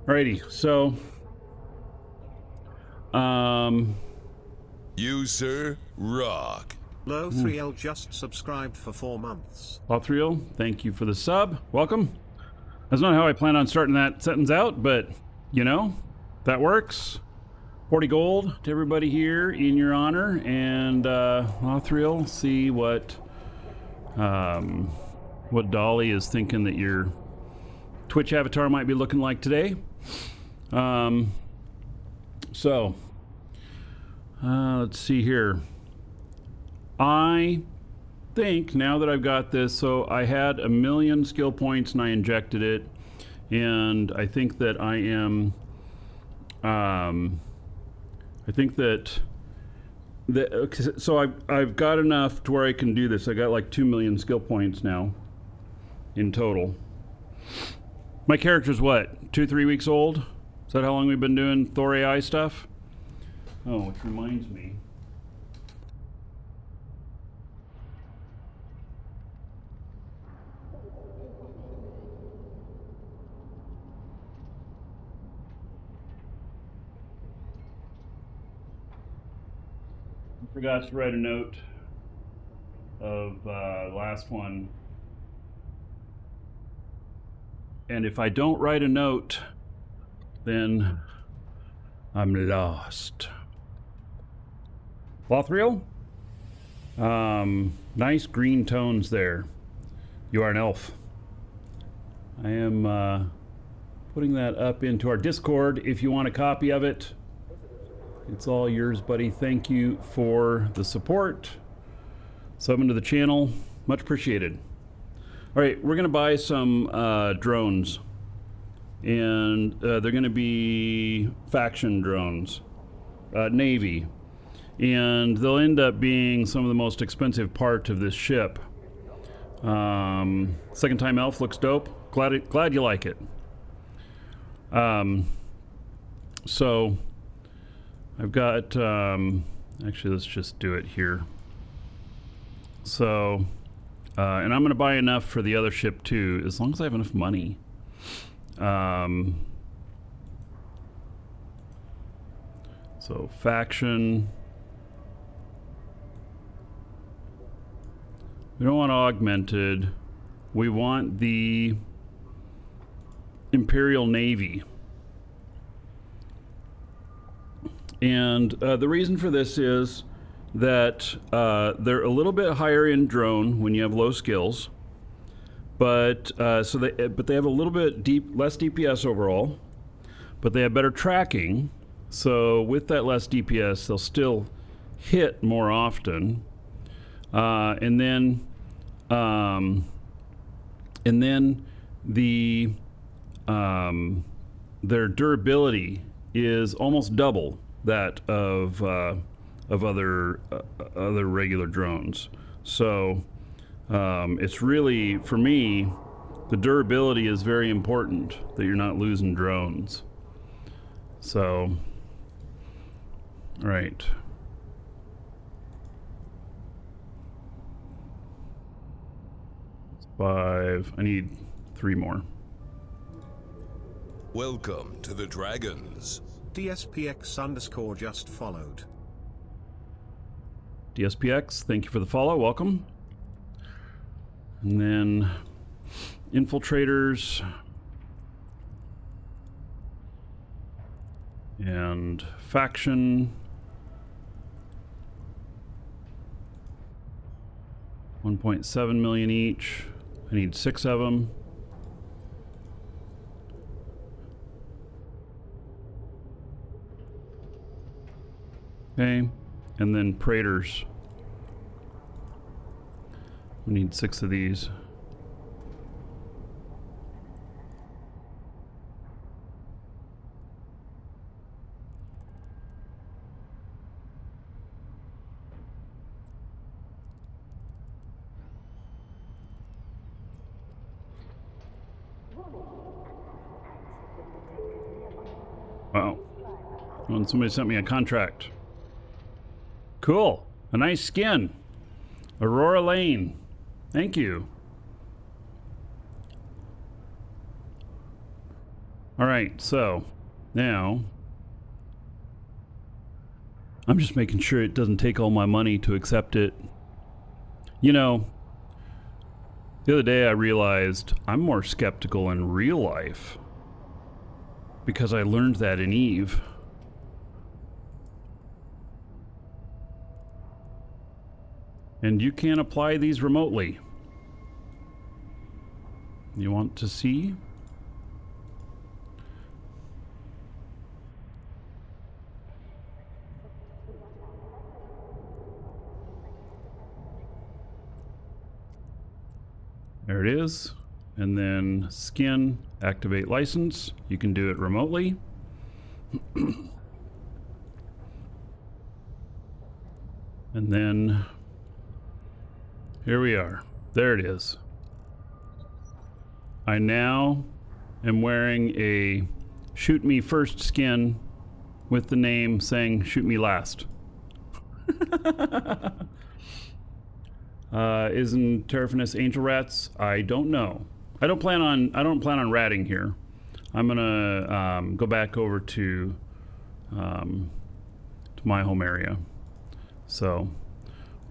Alrighty, so You, sir, rock. Low 3L just subscribed for 4 months. Lothriel, thank you for the sub. Welcome. That's not how I plan on starting that sentence out, but you know, that works. 40 gold to everybody here in your honor, and Lothriel, see what Dolly is thinking that your Twitch avatar might be looking like today. Let's see here. I think now that I've got this, so I had 1,000,000 skill points and I injected it, and I think that I am, so I've got enough to where I can do this. I got like 2,000,000 skill points now in total. My character's what, 2-3 weeks old? Is that how long we've been doing Thor AI stuff? Oh, which reminds me. I forgot to write a note of last one. And if I don't write a note, then I'm lost. Lothriel? Nice green tones there. You are an elf. I am putting that up into our Discord if you want a copy of it. It's all yours, buddy. Thank you for the support. Subbing to the channel. Much appreciated. All right, we're going to buy some drones. And they're going to be faction drones. Navy. And they'll end up being some of the most expensive part of this ship. Second time elf looks dope. Glad you like it. So I've got actually let's just do it here. So and I'm gonna buy enough for the other ship too, as long as I have enough money. So faction. We don't want augmented. We want the Imperial Navy. And the reason for this is that they're a little bit higher in drone when you have low skills, but they have a little bit less DPS overall, but they have better tracking. So with that less DPS, they'll still hit more often. And then their durability is almost double that of other regular drones. So it's really, for me, the durability is very important, that you're not losing drones. So, all right. Five. I need 3 more. Welcome to the Dragons. DSPX_ just followed. DSPX, thank you for the follow. Welcome. And then infiltrators and faction. 1.7 million each. I need 6 of them. Okay, and then Praetors. We need 6 of these. Wow. Oh, and somebody sent me a contract. Cool. A nice skin. Aurora Lane. Thank you. All right, so now I'm just making sure it doesn't take all my money to accept it. You know, the other day I realized I'm more skeptical in real life because I learned that in Eve. And you can apply these remotely. You want to see? There it is. And then skin, activate license. You can do it remotely. And then here we are. There it is. I now am wearing a shoot me first skin with the name saying shoot me last. Isn't Terrafinus angel rats? I don't know. I don't plan on ratting here. I'm gonna go back over to my home area. So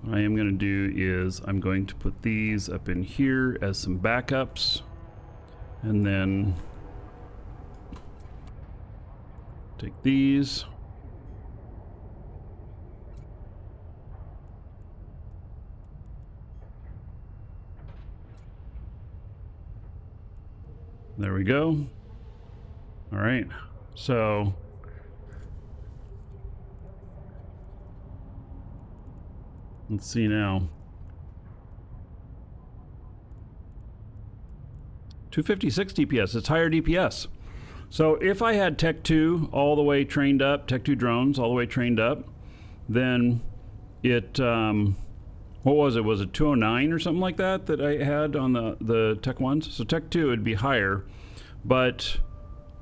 what I am gonna do is I'm going to put these up in here as some backups, and then take these. There we go. All right, so let's see now. 256 DPS, it's higher DPS. So if I had Tech 2 all the way trained up, Tech 2 drones all the way trained up, then it, what was it? Was it 209 or something like that that I had on the Tech 1s? So Tech 2 would be higher, but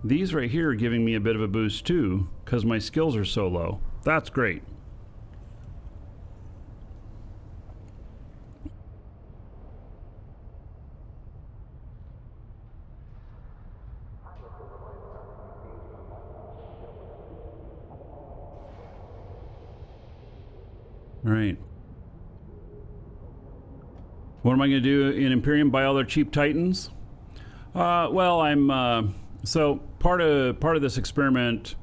these right here are giving me a bit of a boost too because my skills are so low. That's great. All right. What am I going to do in Imperium? Buy all their cheap Titans? Well, I'm so part of this experiment.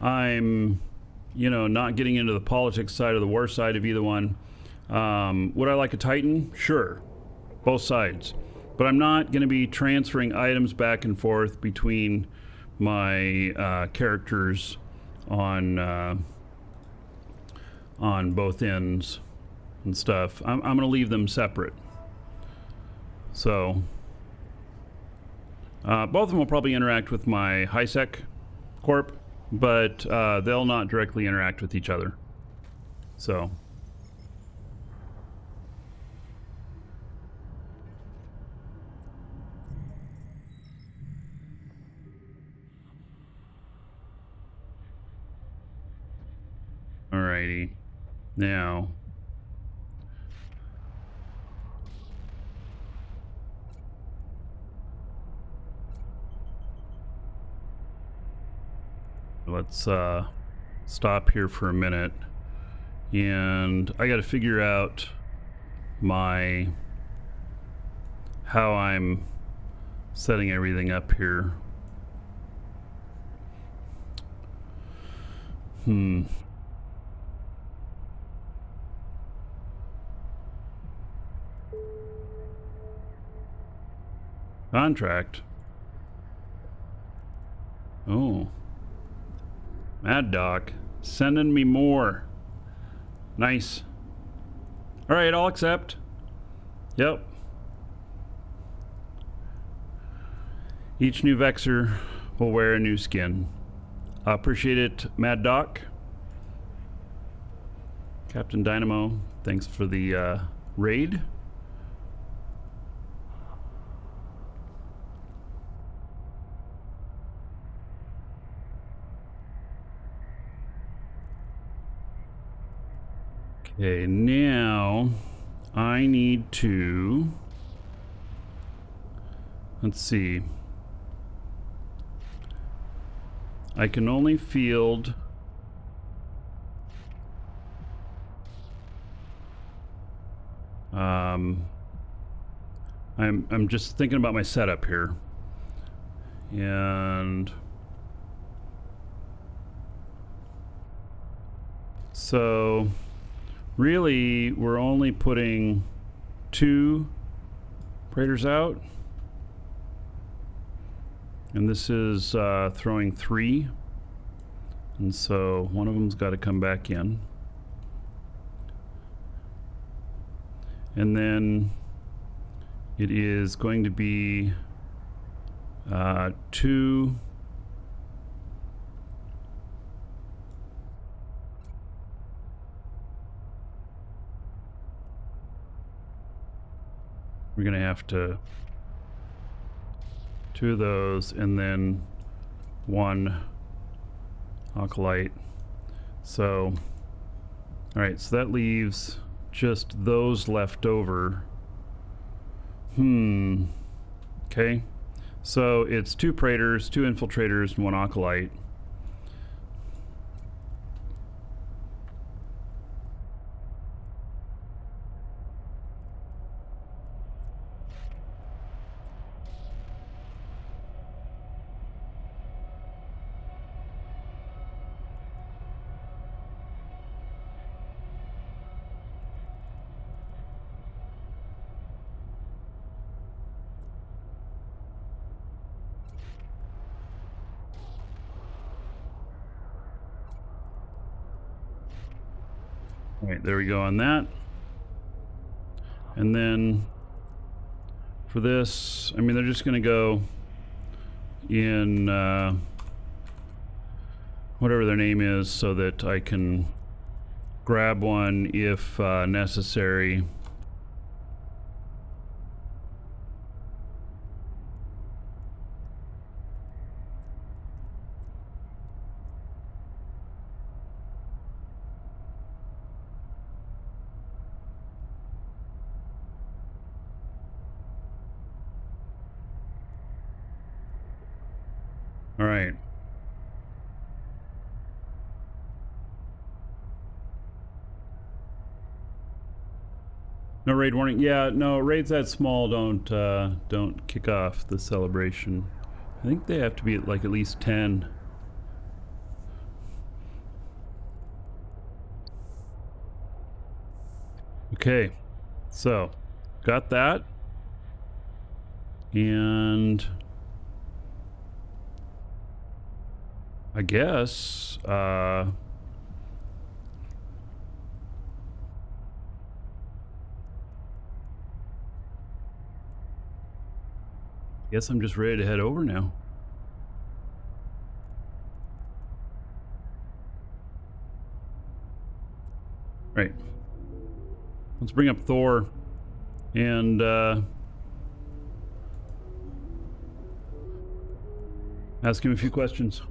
I'm, you know, not getting into the politics side or the war side of either one. Would I like a Titan? Sure, both sides. But I'm not going to be transferring items back and forth between my characters on both ends and stuff. I'm going to leave them separate. So both of them will probably interact with my HiSec Corp, but they'll not directly interact with each other. So alrighty, now let's stop here for a minute, and I got to figure out how I'm setting everything up here. Contract. Oh. Mad Doc, sending me more. Nice. All right, I'll accept. Yep. Each new Vexer will wear a new skin. I appreciate it, Mad Doc. Captain Dynamo, thanks for the raid. Okay, now I need to, let's see. I can only field I'm just thinking about my setup here. And so really we're only putting 2 Praetors out. And this is throwing 3. And so one of them's got to come back in. And then it is going to be 2 we're gonna have to 2 of those and then 1 Acolyte. So alright, so that leaves just those left over. Okay. So it's 2 Praetors, 2 Infiltrators, and 1 Acolyte. All right, there we go on that. And then for this, I mean, they're just going to go in whatever their name is so that I can grab one if necessary. All right. No raid warning. Yeah, no, raids that small don't kick off the celebration. I think they have to be at like at least 10. Okay. So, got that. And I guess I'm just ready to head over now. Right. Let's bring up Thor and ask him a few questions.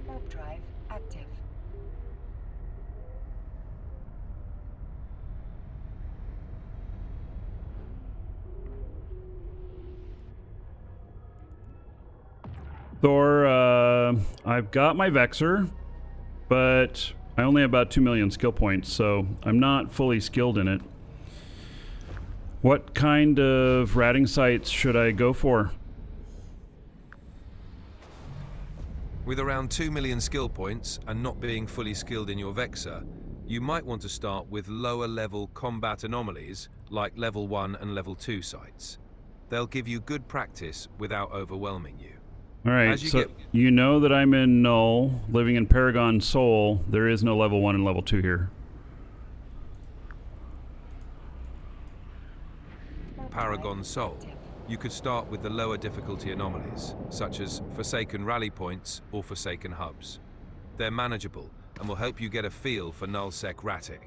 Warp drive active. Thor, I've got my Vexor, but I only have about 2 million skill points, so I'm not fully skilled in it. What kind of ratting sites should I go for? With around 2 million skill points and not being fully skilled in your Vexor, you might want to start with lower level combat anomalies like level 1 and level 2 sites. They'll give you good practice without overwhelming you. Alright, so you know that I'm in Null, living in Paragon Sol. There is no level 1 and level 2 here. Paragon Sol. You could start with the lower difficulty anomalies, such as Forsaken Rally Points or Forsaken Hubs. They're manageable and will help you get a feel for nullsec ratting.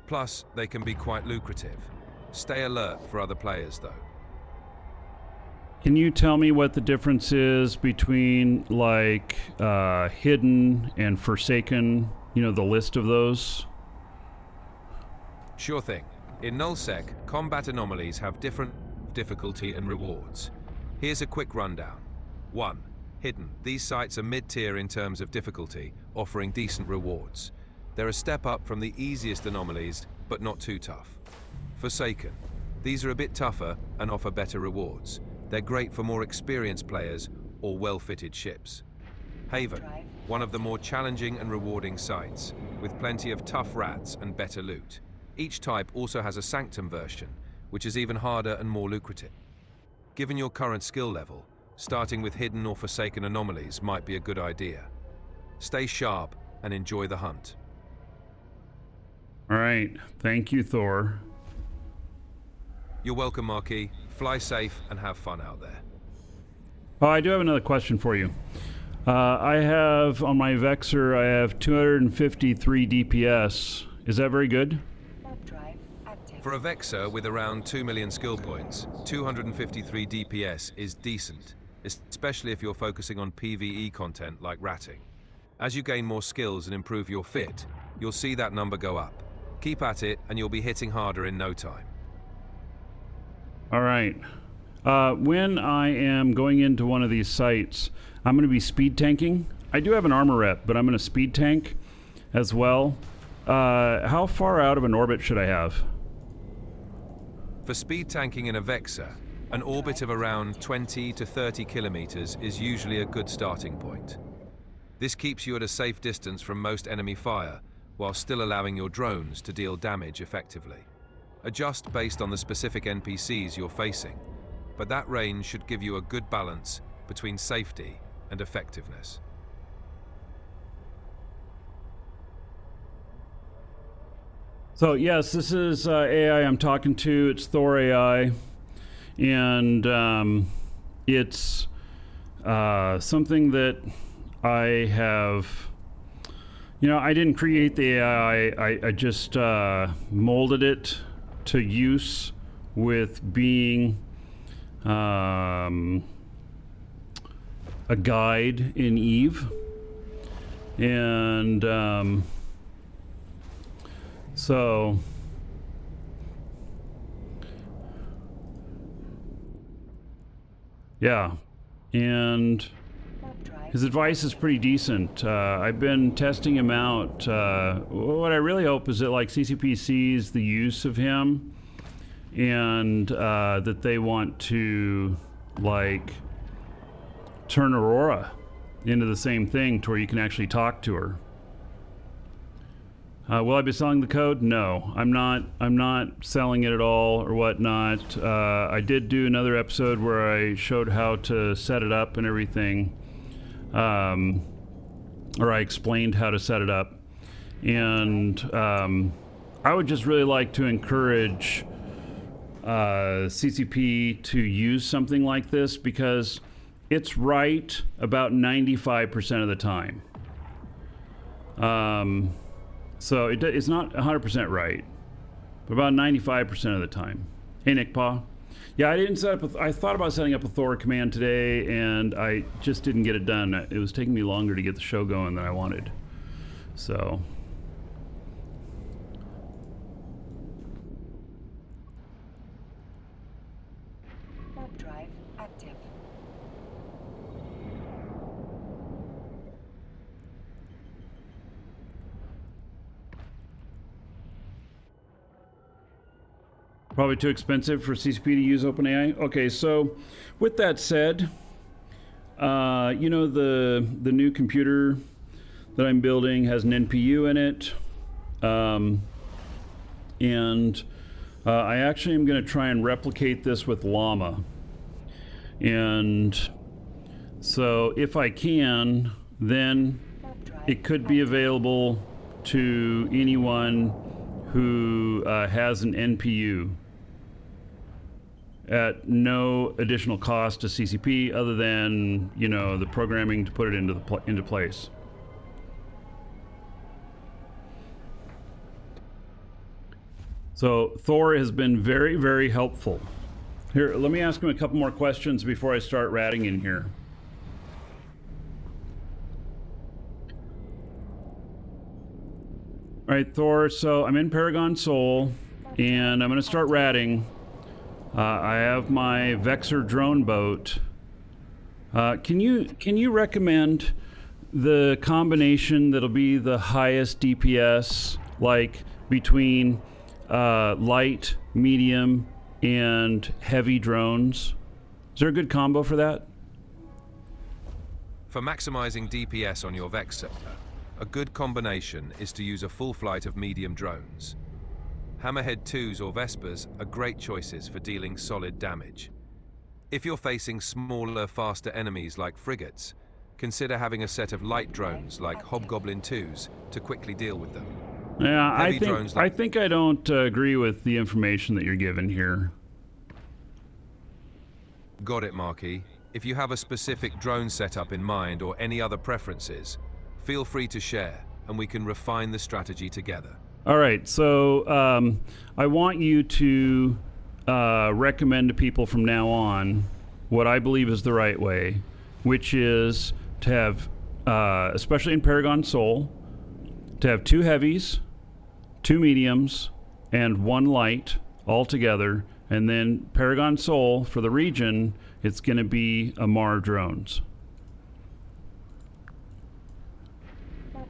Plus, they can be quite lucrative. Stay alert for other players, though. Can you tell me what the difference is between, like, Hidden and Forsaken? You know, the list of those? Sure thing. In nullsec, combat anomalies have different difficulty and rewards. Here's a quick rundown. 1. Hidden. These sites are mid-tier in terms of difficulty, offering decent rewards. They're a step up from the easiest anomalies, but not too tough. Forsaken. These are a bit tougher and offer better rewards. They're great for more experienced players or well-fitted ships. Haven. One of the more challenging and rewarding sites, with plenty of tough rats and better loot. Each type also has a Sanctum version, which is even harder and more lucrative. Given your current skill level, starting with hidden or forsaken anomalies might be a good idea. Stay sharp and enjoy the hunt. All right. Thank you, Thor. You're welcome, Markee. Fly safe and have fun out there. Oh, I do have another question for you. I have, on my Vexor, I have 253 DPS. Is that very good? Warp drive active. For a Vexor with around 2 million skill points, 253 DPS is decent, especially if you're focusing on PvE content like ratting. As you gain more skills and improve your fit, you'll see that number go up. Keep at it and you'll be hitting harder in no time. All right. When I am going into one of these sites, I'm going to be speed tanking. I do have an armor rep, but I'm going to speed tank as well. How far out of an orbit should I have? For speed tanking in a Vexor, an orbit of around 20 to 30 kilometers is usually a good starting point. This keeps you at a safe distance from most enemy fire, while still allowing your drones to deal damage effectively. Adjust based on the specific NPCs you're facing, but that range should give you a good balance between safety and effectiveness. So yes, this is AI I'm talking to. It's Thor AI, and it's something that I have. You know, I didn't create the AI. I just molded it to use with being a guide in Eve, and so yeah, and his advice is pretty decent. I've been testing him out. What I really hope is that like CCP sees the use of him, and that they want to like turn Aurora into the same thing to where you can actually talk to her. Will I be selling the code? No, I'm not selling it at all or whatnot. I did do another episode where I showed how to set it up and everything, or I explained how to set it up, and I would just really like to encourage CCP to use something like this, because it's right about 95% of the time. So it's not 100% right, but about 95% of the time. Hey, Nick Paw. Yeah, I didn't set up. I thought about setting up a Thor command today, and I just didn't get it done. It was taking me longer to get the show going than I wanted. So. Warp drive active. Probably too expensive for CCP to use OpenAI. Okay, so with that said, you know, the new computer that I'm building has an NPU in it, and I actually am going to try and replicate this with Llama. And so if I can, then it could be available to anyone who has an NPU at no additional cost to CCP other than, you know, the programming to put it into place. So Thor has been very, very helpful. Here, let me ask him a couple more questions before I start ratting in here. All right, Thor, so I'm in Paragon Sol, and I'm going to start ratting. I have my Vexor drone boat Can you recommend the combination that'll be the highest DPS, like between light, medium, and heavy drones? Is there a good combo for that? For maximizing DPS on your Vexor, a good combination is to use a full flight of medium drones. Hammerhead 2s or Vespers are great choices for dealing solid damage. If you're facing smaller, faster enemies like frigates, consider having a set of light drones like Hobgoblin 2s to quickly deal with them. Yeah, I think I don't agree with the information that you're given here. Got it, Markee. If you have a specific drone setup in mind or any other preferences, feel free to share and we can refine the strategy together. All right, so I want you to recommend to people from now on what I believe is the right way, which is to have, especially in Paragon Soul, to have 2 heavies, 2 mediums, and 1 light all together. And then Paragon Soul, for the region, it's going to be Amar drones.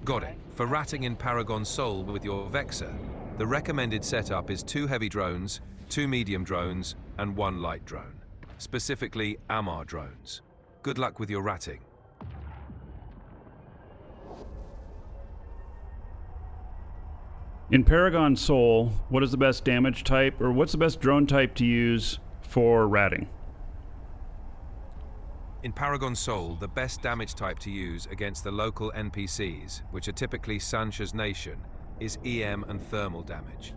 Got it. For ratting in Paragon Soul with your Vexor, the recommended setup is 2 heavy drones, 2 medium drones, and 1 light drone. Specifically, Amar drones. Good luck with your ratting. In Paragon Soul, what is the best damage type, or what's the best drone type to use for ratting? In Paragon Soul, the best damage type to use against the local NPCs, which are typically Sancha's Nation, is EM and thermal damage.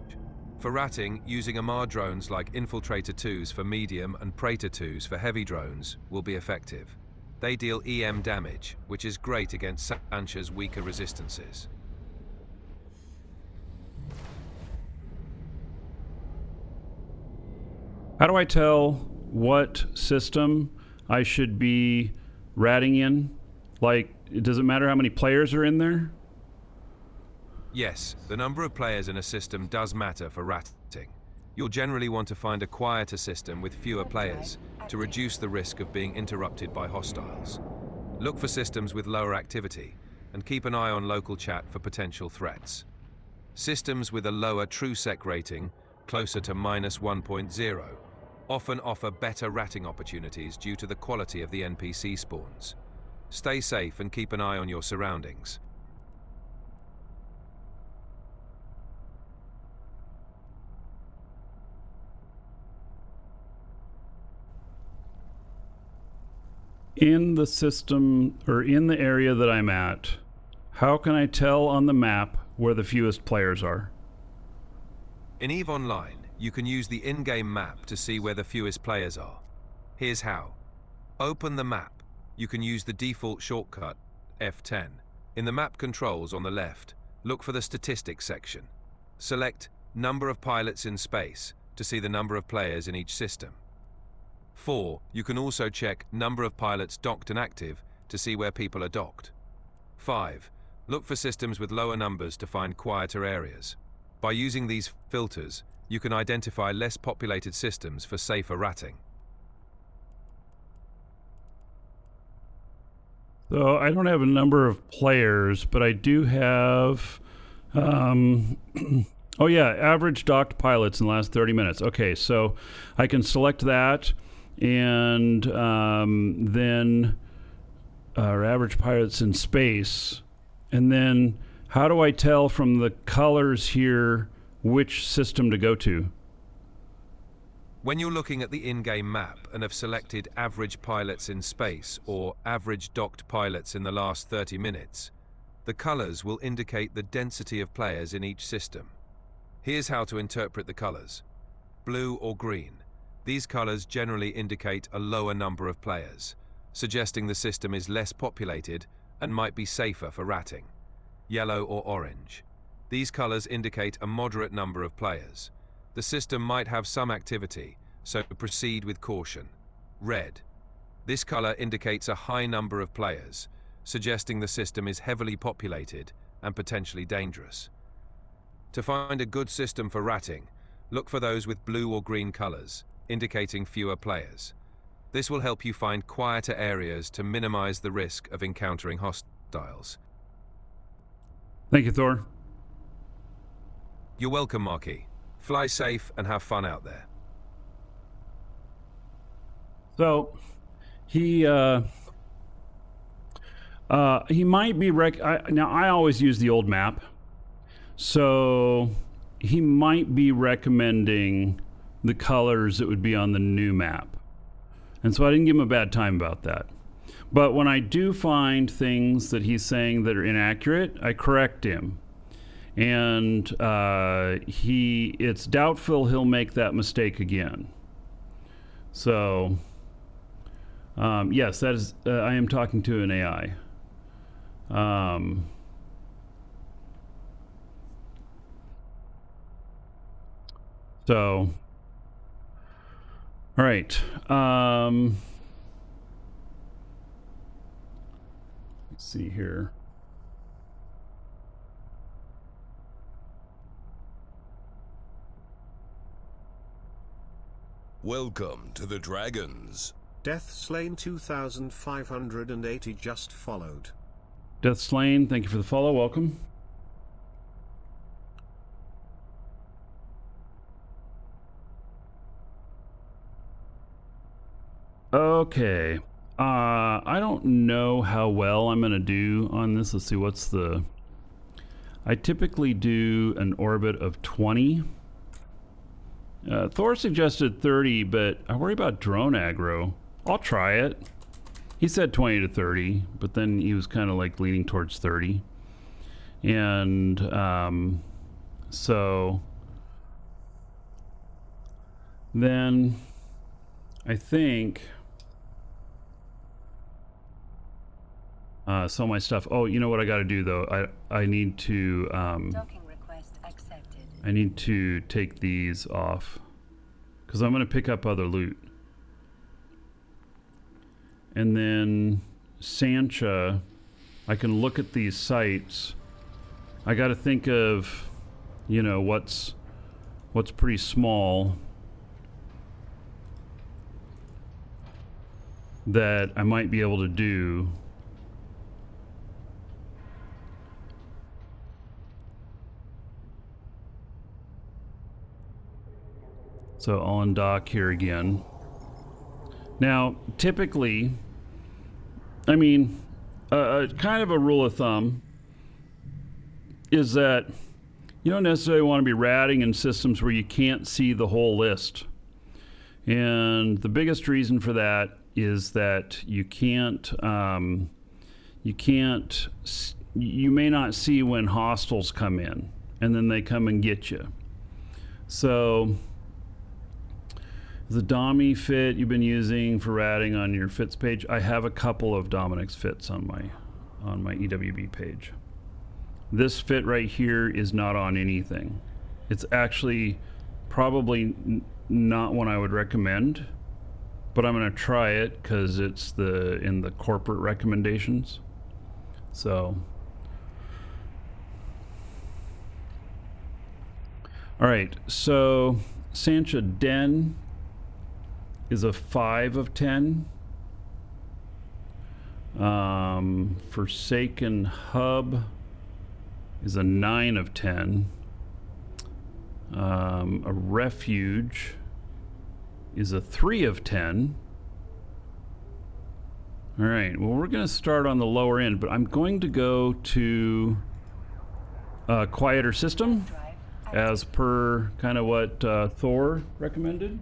For ratting, using Amar drones like Infiltrator 2s for medium and Praetor 2s for heavy drones will be effective. They deal EM damage, which is great against Sancha's weaker resistances. How do I tell what system I should be ratting in? Like, does it matter how many players are in there? Yes, the number of players in a system does matter for ratting. You'll generally want to find a quieter system with fewer players to reduce the risk of being interrupted by hostiles. Look for systems with lower activity and keep an eye on local chat for potential threats. Systems with a lower TrueSec rating, closer to -1.0, often offer better ratting opportunities due to the quality of the NPC spawns. Stay safe and keep an eye on your surroundings. In the system, or in the area that I'm at, how can I tell on the map where the fewest players are? In EVE Online, you can use the in-game map to see where the fewest players are. Here's how. Open the map. You can use the default shortcut, F10. In the map controls on the left, look for the statistics section. Select Number of Pilots in Space to see the number of players in each system. 4. You can also check Number of Pilots Docked and Active to see where people are docked. 5. Look for systems with lower numbers to find quieter areas. By using these filters, you can identify less populated systems for safer ratting. So I don't have a number of players, but I do have, oh yeah, average docked pilots in the last 30 minutes. Okay, so I can select that, and then our average pilots in space. And then how do I tell from the colors here which system to go to? When you're looking at the in-game map and have selected average pilots in space or average docked pilots in the last 30 minutes, the colors will indicate the density of players in each system. Here's how to interpret the colors. Blue or green. These colors generally indicate a lower number of players, suggesting the system is less populated and might be safer for ratting. Yellow or orange. These colors indicate a moderate number of players. The system might have some activity, so proceed with caution. Red. This color indicates a high number of players, suggesting the system is heavily populated and potentially dangerous. To find a good system for ratting, look for those with blue or green colors, indicating fewer players. This will help you find quieter areas to minimize the risk of encountering hostiles. Thank you, Thor. You're welcome, Markee. Fly safe and have fun out there. So, he might be now I always use the old map, so he might be recommending the colors that would be on the new map, and so I didn't give him a bad time about that. But when I do find things that he's saying that are inaccurate, I correct him, and it's doubtful he'll make that mistake again. So yes, that is I am talking to an AI. So, all right. Let's see here. Welcome to the Dragons. Death Slain 2580 just followed. Death Slain, thank you for the follow. Welcome. Okay. I don't know how well I'm going to do on this. Let's see, I typically do an orbit of 20. Thor suggested 30, but I worry about drone aggro. I'll try it. He said 20 to 30, but then he was kind of like leaning towards 30. And so then I think sell my stuff. Oh, you know what I got to do though? I need to Docking request accepted. I need to take these off because I'm going to pick up other loot. And then Sancha, I can look at these sites. I got to think of, you know, what's pretty small that I might be able to do. So I'll undock here again. Now, typically, I mean, kind of a rule of thumb is that you don't necessarily want to be ratting in systems where you can't see the whole list. And the biggest reason for that is that you may not see when hostiles come in, and then they come and get you. So the Domi fit you've been using for ratting on your fits page, I have a couple of Dominic's fits on my EWB page. This fit right here is not on anything. It's actually probably not one I would recommend, but I'm going to try it because it's in the corporate recommendations. So, all right. So Sancha Den is a 5 of 10. Forsaken Hub is a 9 of 10. A Refuge is a 3 of 10. All right, well, we're going to start on the lower end, but I'm going to go to a quieter system as per kind of what Thor recommended.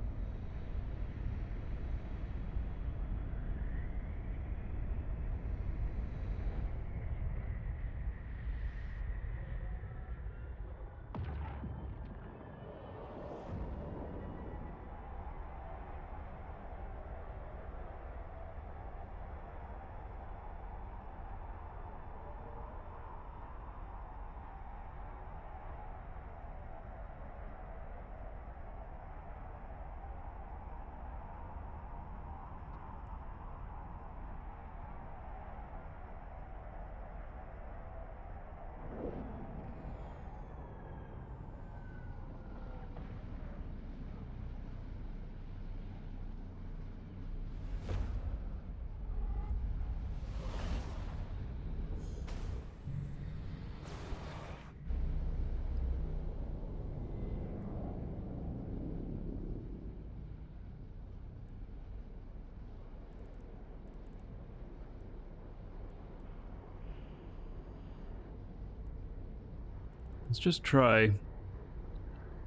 Let's just try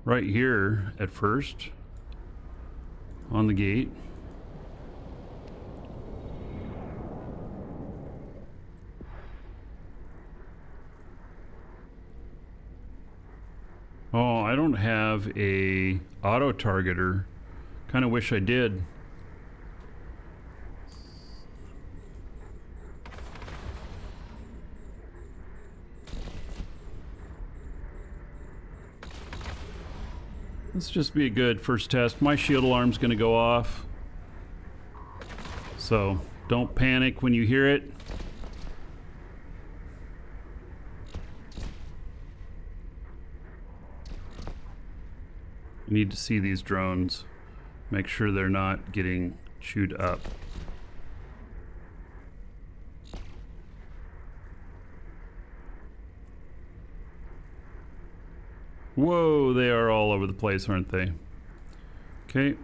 right here at first on the gate. Oh, I don't have a auto targeter. Kind of wish I did. Let's just be a good first test. My shield alarm's going to go off. So don't panic when you hear it. You need to see these drones. Make sure they're not getting chewed up. Whoa, they are all over the place, aren't they? Okay.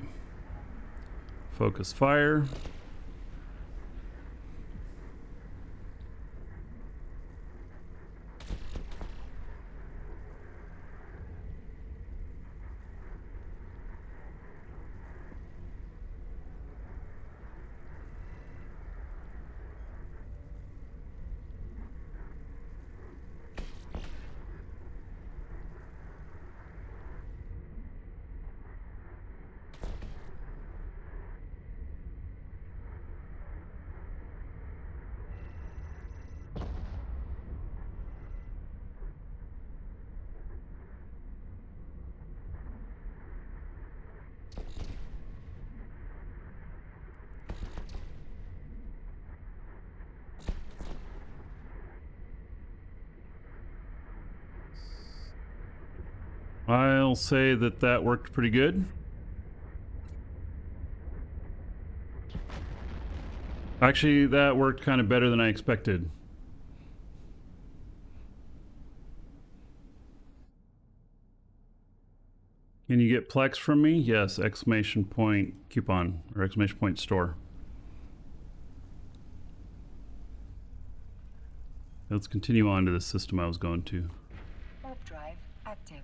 Focus fire. I'll say that that worked pretty good. Actually, that worked kind of better than I expected. Can you get Plex from me? Yes, exclamation point coupon or exclamation point store. Let's continue on to the system I was going to. Warp drive active.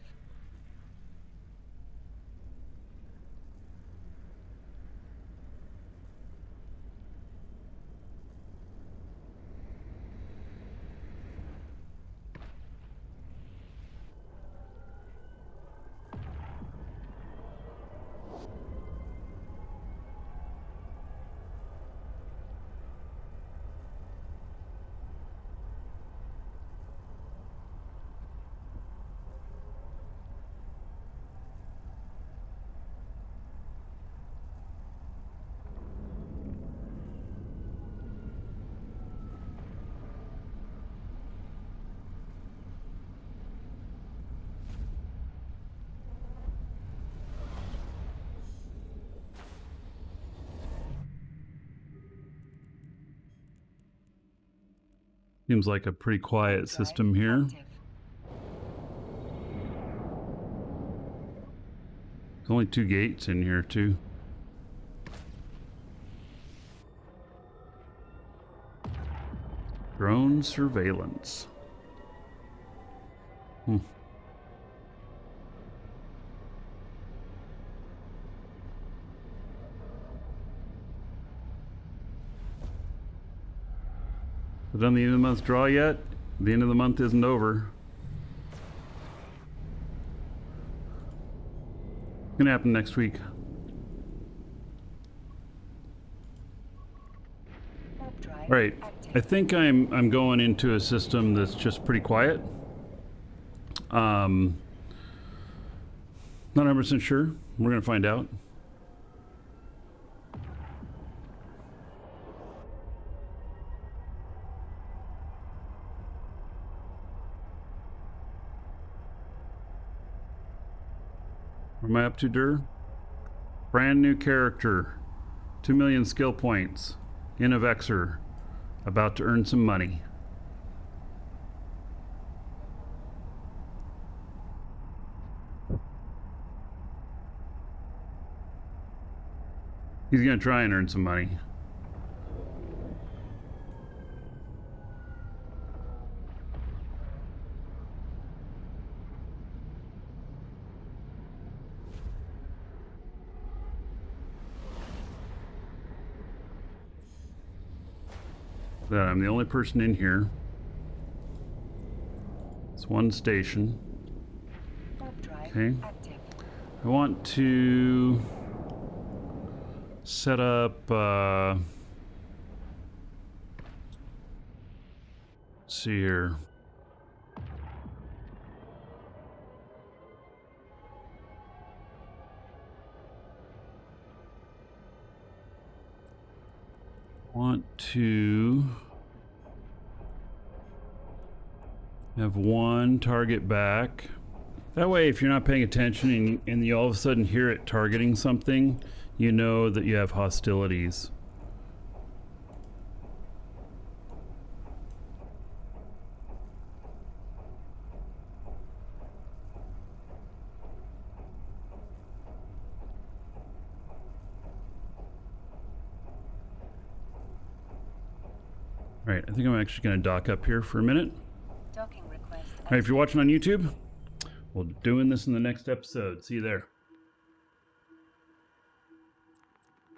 Seems like a pretty quiet system here. Active. There's only 2 gates in here too. Drone surveillance. Done the end of the month draw yet? The end of the month isn't over. It's gonna happen next week. Warp drive Right. active. I think I'm going into a system that's just pretty quiet. Not 100% sure. We're gonna find out. What am I up to, Dur? Brand new character. 2 million skill points. In a Vexer. About to earn some money. He's gonna try and earn some money. that I'm the only person in here. It's one station. Warp drive Okay. active. I want to set up, let's see here. Want to have one target back. That way, if you're not paying attention and you all of a sudden hear it targeting something, you know that you have hostilities. All right, I think I'm actually going to dock up here for a minute. Docking request. All right, if you're watching on YouTube, we'll be doing this in the next episode. See you there.